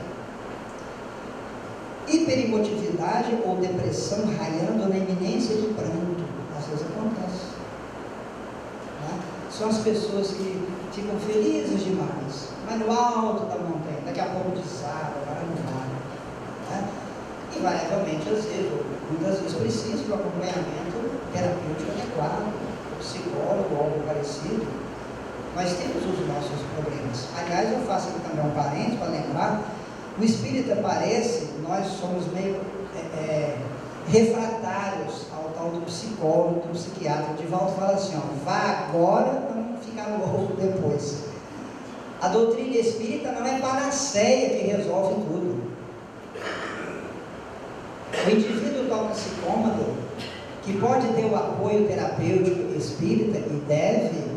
[SPEAKER 1] Hiperemotividade ou depressão raiando na iminência do pranto. Às vezes acontece. Né? São as pessoas que ficam felizes demais, mas no alto da montanha, daqui a pouco desaba, vai no mar. Né? Invariavelmente, às vezes, muitas vezes precisa de um acompanhamento terapêutico adequado, psicólogo ou algo parecido. Nós temos os nossos problemas. Aliás, eu faço aqui também um parênteses para lembrar, o espírita parece, nós somos meio refratários ao tal do psicólogo, do psiquiatra. O Divaldo fala assim, ó, vá agora para não ficar louco depois. A doutrina espírita não é panaceia que resolve tudo. O indivíduo toca-se cômodo, que pode ter o apoio terapêutico espírita e deve,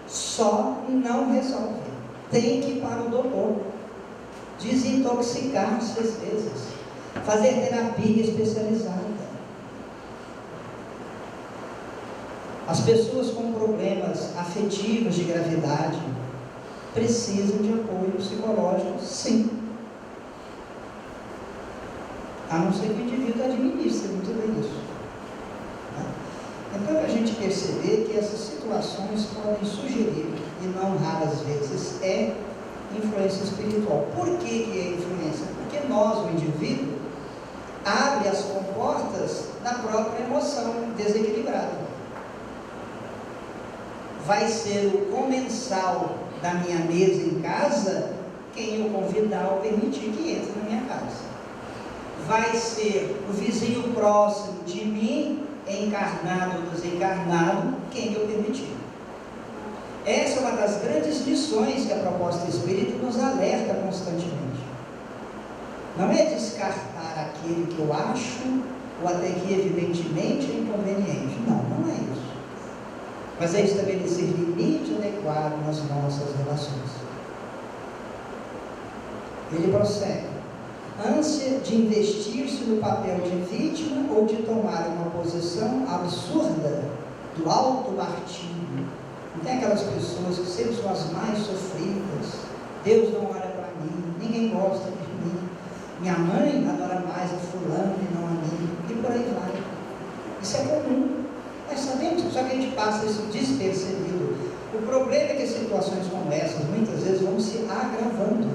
[SPEAKER 1] só não resolve. Tem que ir para o doutor, desintoxicar-se às vezes, fazer terapia especializada. As pessoas com problemas afetivos de gravidade precisam de apoio psicológico, sim. A não ser que o indivíduo administre muito bem isso. Então, a gente perceber que essas situações podem sugerir, e não raras vezes, é influência espiritual. Por que é influência? Porque nós, o indivíduo, abre as comportas da própria emoção desequilibrada. Vai ser o comensal da minha mesa em casa quem eu convidar ou permitir que entre na minha casa. Vai ser o vizinho próximo de mim, encarnado ou desencarnado, quem eu permitir. Essa é uma das grandes lições que a proposta espírita nos alerta constantemente. Não é descartar aquele que eu acho, ou até que evidentemente é inconveniente. Não é isso. Mas é estabelecer limite adequado nas nossas relações. Ele prossegue: ânsia de investir-se no papel de vítima ou de tomar uma posição absurda do alto martírio. Não tem aquelas pessoas que sempre são as mais sofridas. Deus não olha para mim, ninguém gosta de mim, minha mãe adora mais a fulano e não a mim, e por aí vai. Isso é comum, nós sabemos, só que a gente passa isso despercebido. O problema é que situações como essas muitas vezes vão se agravando.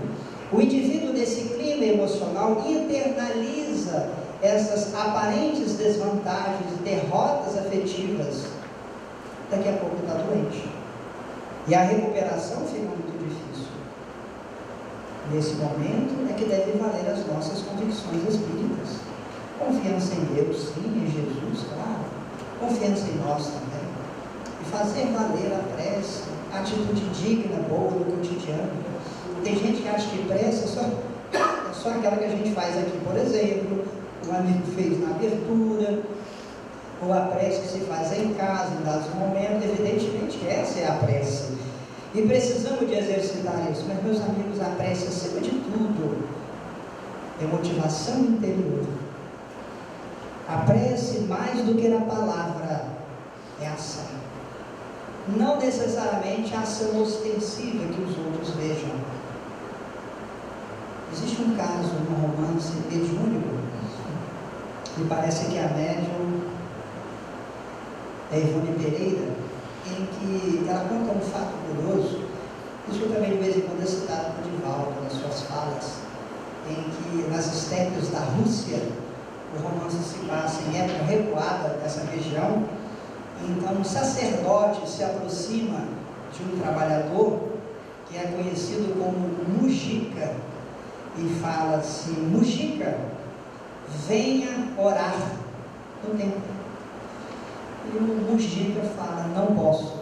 [SPEAKER 1] O indivíduo nesse clima emocional internaliza essas aparentes desvantagens, derrotas afetivas. Daqui a pouco está doente. E a recuperação fica muito difícil. Nesse momento é que devem valer as nossas convicções espíritas. Confiança em Deus, sim, em Jesus, claro. Confiança em nós também. E fazer valer a prece, a atitude digna, boa do cotidiano. Tem gente que acha que prece é só aquela que a gente faz aqui, por exemplo, o amigo fez na abertura, ou a prece que se faz em casa, em dados momentos. Evidentemente essa é a prece. E precisamos de exercitar isso. Mas, meus amigos, a prece, acima de tudo, é motivação interior. A prece, mais do que na palavra, é ação. Não necessariamente a ação ostensiva que os outros vejam. Existe um caso no romance mediúnico, me parece que a médium é Ivone Pereira, em que ela conta um fato curioso. Isso também de vez em quando é citado por Divaldo nas suas falas, em que nas estepes da Rússia, o romance se passa em época recuada dessa região. Então um sacerdote se aproxima de um trabalhador que é conhecido como Mujica e fala assim: Mujica, venha orar no templo. E o Mujica fala: não posso,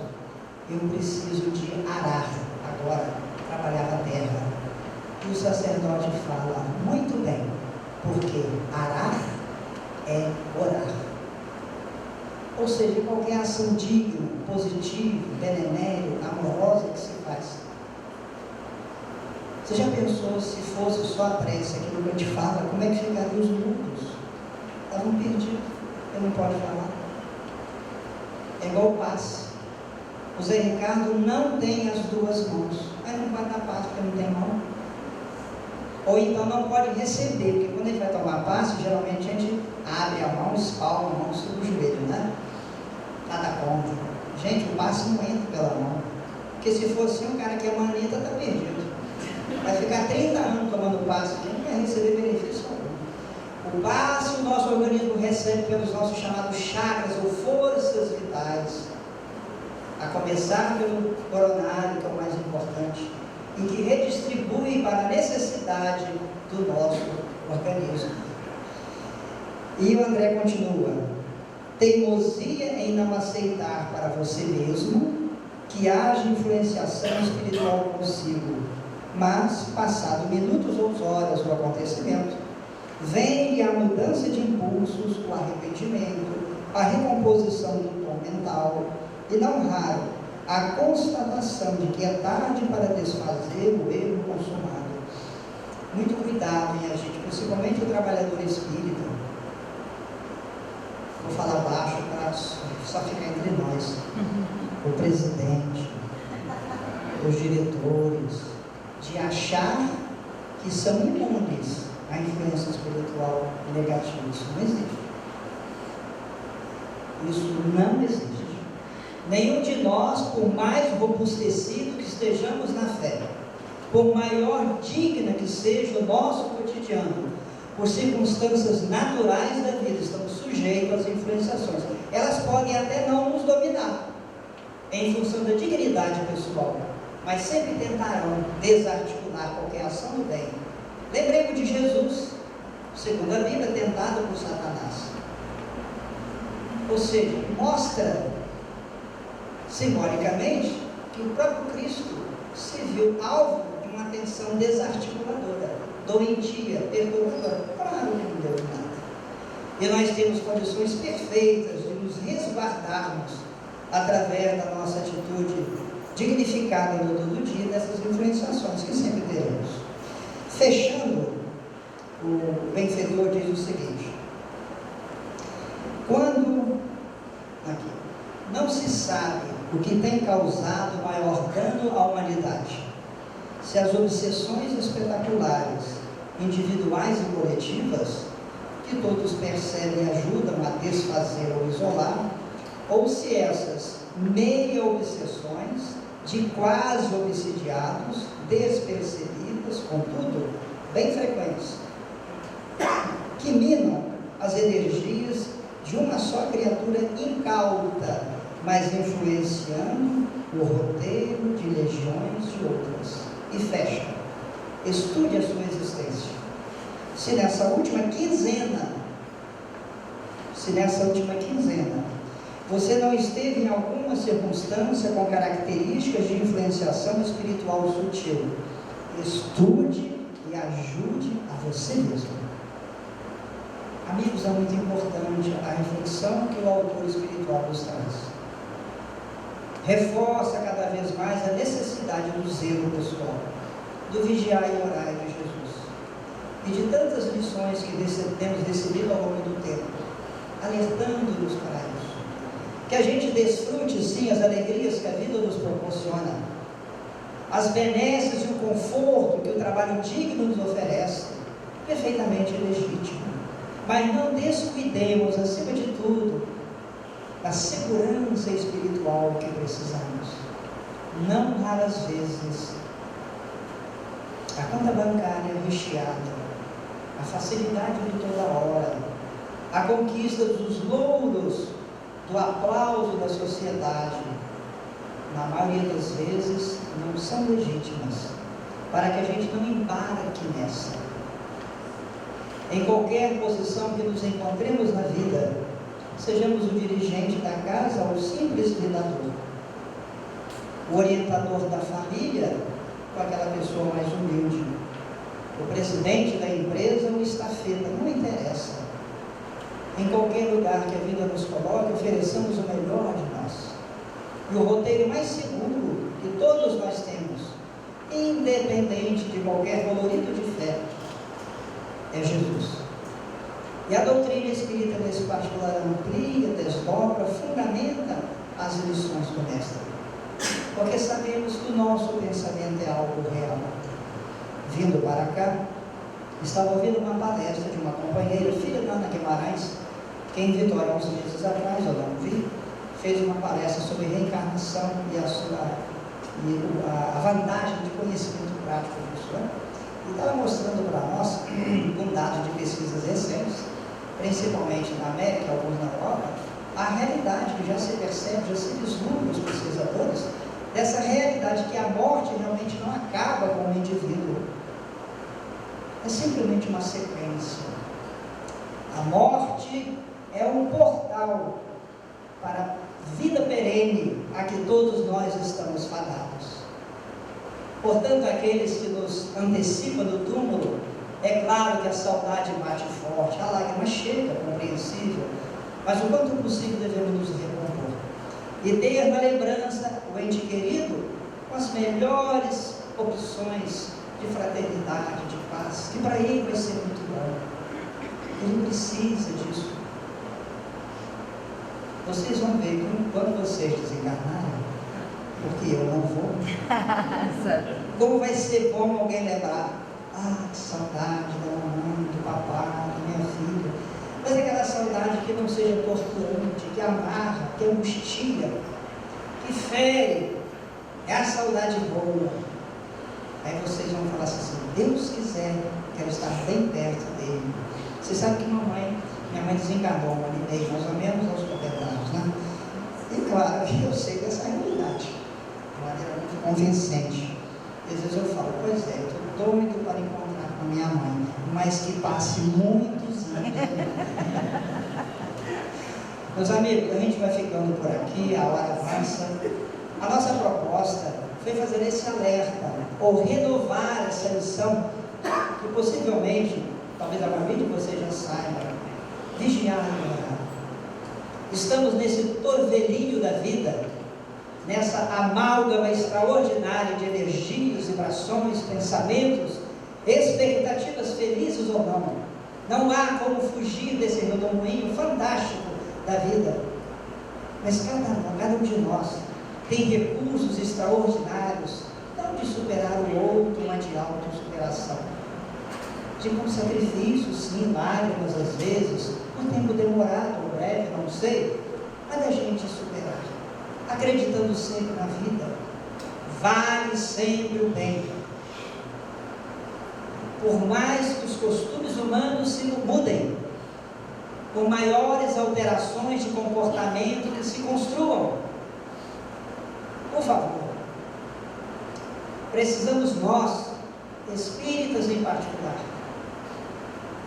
[SPEAKER 1] eu preciso de arar agora, trabalhar a terra. E o sacerdote fala: muito bem, porque arar é orar. Ou seja, qualquer ação digna, positiva, benemérita, amorosa que se faz. Você já pensou se fosse só a prece, aquilo que a gente fala, como é que ficariam os mundos? Estavam perdidos, ele não pode falar. É igual o passe. O Zé Ricardo não tem as duas mãos. Aí não pode dar passe porque não tem mão. Ou então não pode receber, porque quando ele vai tomar passe, geralmente a gente abre a mão, espalma a mão sobre o joelho, né? Nada contra. Gente, o passe não entra pela mão. Porque se fosse um cara que é manita, está perdido. Vai ficar 30 anos tomando passe aqui, não vai receber benefício algum. O passe o nosso organismo recebe pelos nossos chamados chakras ou forças vitais, a começar pelo coronário, que é o mais importante, e que redistribui para a necessidade do nosso organismo. E o André continua: teimosia em não aceitar para você mesmo que haja influenciação espiritual consigo, mas, passado minutos ou horas do acontecimento, vem a mudança de impulsos, o arrependimento, a recomposição do tom mental, e não raro, a constatação de que é tarde para desfazer o erro consumado. Muito cuidado, minha gente, principalmente o trabalhador espírita. Vou falar baixo para só ficar entre nós. O presidente, os diretores, de achar que são imunes à influência espiritual negativa. Isso não existe. Isso não existe. Nenhum de nós, por mais robustecido que estejamos na fé, por maior digna que seja o nosso cotidiano, por circunstâncias naturais da vida, estamos sujeitos sujeito às influenciações. Elas podem até não nos dominar, em função da dignidade pessoal, mas sempre tentarão desarticular qualquer ação do bem. Lembremos de Jesus, segundo a Bíblia, tentado por Satanás. Ou seja, mostra simbolicamente que o próprio Cristo se viu alvo de uma atenção desarticuladora, doentia, perturbadora. Claro que não deu nada. E nós temos condições perfeitas de nos resguardarmos através da nossa atitude dignificada no todo dia dessas influenciações que sempre teremos. Fechando, o benfeitor diz o seguinte: quando aqui não se sabe o que tem causado maior dano à humanidade, se as obsessões espetaculares, individuais e coletivas, que todos percebem e ajudam a desfazer ou isolar, ou se essas meia-obsessões de quase obsidiados, despercebidas, contudo, bem frequentes, que minam as energias de uma só criatura incauta, mas influenciando o roteiro de legiões de outras. E fecha. Estude a sua existência. Se nessa última quinzena, você não esteve em alguma circunstância com características de influenciação espiritual sutil, estude e ajude a você mesmo. Amigos, é muito importante a reflexão que o autor espiritual nos traz. Reforça cada vez mais a necessidade do zelo pessoal, do vigiar e orar de Jesus, e de tantas lições que temos recebido ao longo do tempo, alertando-nos para isso. Que a gente desfrute sim as alegrias que a vida nos proporciona, as benesses e o conforto que o trabalho digno nos oferece, perfeitamente legítimo. Mas não descuidemos, acima de tudo, da segurança espiritual que precisamos. Não raras vezes, a conta bancária recheada, a facilidade de toda hora, a conquista dos louros, do aplauso da sociedade, na maioria das vezes, não são legítimas, para que a gente não embarque nessa. Em qualquer posição que nos encontremos na vida, sejamos o dirigente da casa ou o simples lidador, o orientador da família ou aquela pessoa mais humilde, o presidente da empresa ou estafeta, não interessa. Em qualquer lugar que a vida nos coloque, ofereçamos o melhor de nós. E o roteiro mais seguro que todos nós temos, independente de qualquer colorido de fé, é Jesus. E a doutrina espírita nesse particular amplia, desdobra, fundamenta as lições do mestre. Porque sabemos que o nosso pensamento é algo real. Vindo para cá, estava ouvindo uma palestra de uma companheira, filha da Ana Guimarães, que em Vitória, há uns meses atrás, eu não vi, fez uma palestra sobre reencarnação e a vantagem de conhecimento prático disso, né? E estava mostrando para nós, com dados de pesquisas recentes, principalmente na América, alguns na Europa, a realidade que já se percebe, já se vislumbra os pesquisadores, dessa realidade que a morte realmente não acaba com o indivíduo. É simplesmente uma sequência. A morte é um portal para a vida perene a que todos nós estamos fadados. Portanto, aqueles que nos antecipam no túmulo, é claro que a saudade bate forte, a lágrima chega, compreensível, mas o quanto possível devemos nos recompor e ter na lembrança o ente querido com as melhores opções de fraternidade, de paz, que para ele vai ser muito bom. Ele precisa disso. Vocês vão ver que quando vocês desencarnarem, porque eu não vou, como vai ser bom alguém lembrar: ah, que saudade da mamãe, do papai, da minha filha. Mas aquela saudade que não seja torturante, que amarra, que angustia, que fere, é a saudade boa. Aí vocês vão falar assim: se Deus quiser, quero estar bem perto dele. Você sabe que mamãe Minha mãe desencarnou um ano e meio, mais ou menos, aos 40 anos, né? E claro que eu sei dessa realidade, de maneira muito convincente. E às vezes eu falo, pois é, eu estou doido para encontrar com minha mãe, mas que passe muitos anos. Meus amigos, a gente vai ficando por aqui, a hora avança. A nossa proposta foi fazer esse alerta, ou renovar essa lição, que possivelmente, talvez a maioria de vocês já saiba, vigiar e orar. Estamos nesse torvelinho da vida, nessa amálgama extraordinária de energias, vibrações, pensamentos, expectativas felizes ou não. Não há como fugir desse redemoinho fantástico da vida. Mas cada um de nós tem recursos extraordinários, não de superar o outro, mas de autossuperação. De com sacrifício, sim, lágrimas às vezes, um tempo demorado ou breve, não sei, mas a gente superar, acreditando sempre na vida. Vale sempre o bem. Por mais que os costumes humanos se mudem, por maiores alterações de comportamento que se construam, por favor, precisamos nós, espíritas em particular,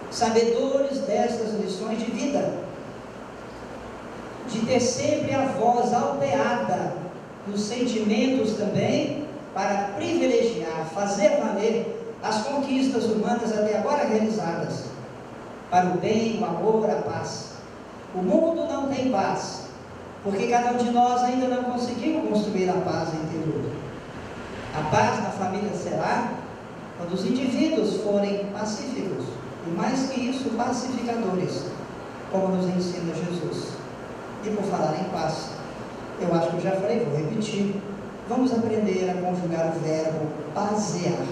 [SPEAKER 1] sabedores destas lições de vida, de ter sempre a voz alteada dos sentimentos também, para privilegiar, fazer valer as conquistas humanas até agora realizadas, para o bem, o amor, a paz. O mundo não tem paz, porque cada um de nós ainda não conseguiu construir a paz interior. A paz na família será quando os indivíduos forem pacíficos, e mais que isso, pacificadores, como nos ensina Jesus. E por falar em paz, eu acho que eu já falei, vou repetir, vamos aprender a conjugar o verbo pasear.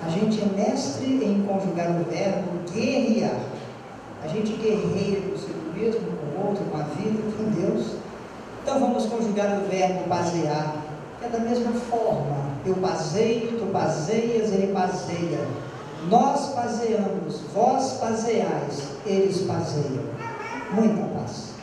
[SPEAKER 1] A gente é mestre em conjugar o verbo guerrear. A gente guerreia consigo mesmo, com o outro, com a vida, com Deus. Então vamos conjugar o verbo pasear, que é da mesma forma. Eu paseio, tu paseias, ele paseia. Nós paseamos, vós paseais, eles paseiam. Muita paz.